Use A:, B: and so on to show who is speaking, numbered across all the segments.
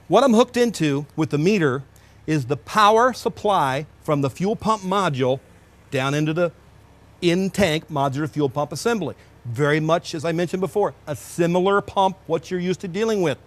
A: What I'm hooked into with the meter is the power supply from the fuel pump module down into the in-tank modular fuel pump assembly. Very much, as I mentioned before, a similar pump, what you're used to dealing with.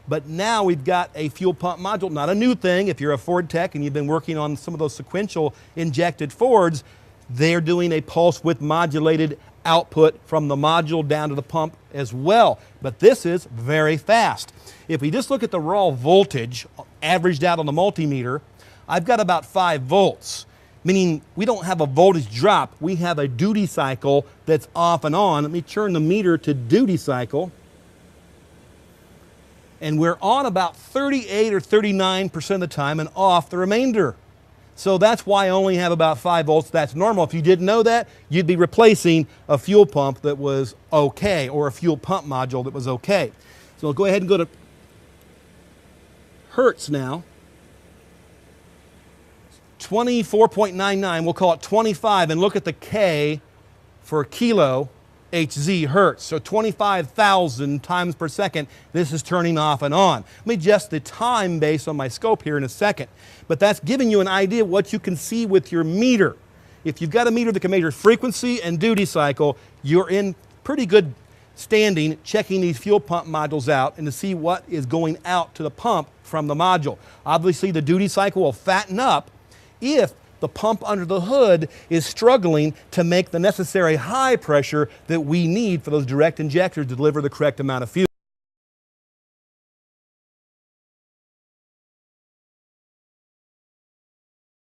A: But now we've got a fuel pump module, not a new thing. If you're a Ford tech and you've been working on some of those sequential injected Fords, they're doing a pulse width modulated output from the module down to the pump as well. But this is very fast. If we just look at the raw voltage averaged out on the multimeter, I've got about 5 volts, meaning we don't have a voltage drop. We have a duty cycle that's off and on. Let me turn the meter to duty cycle. And we're on about 38 or 39% of the time and off the remainder. So that's why I only have about 5 volts. That's normal. If you didn't know that, you'd be replacing a fuel pump that was okay, or a fuel pump module that was okay. So I'll go ahead and go to hertz now. 24.99, we'll call it 25, and look at the K for kilo Hz, hertz. So 25,000 times per second, this is turning off and on. Let me adjust the time based on my scope here in a second. But that's giving you an idea of what you can see with your meter. If you've got a meter that can measure frequency and duty cycle, you're in pretty good standing checking these fuel pump modules out and to see what is going out to the pump from the module. Obviously, the duty cycle will fatten up if the pump under the hood is struggling to make the necessary high pressure that we need for those direct injectors to deliver the correct amount of fuel.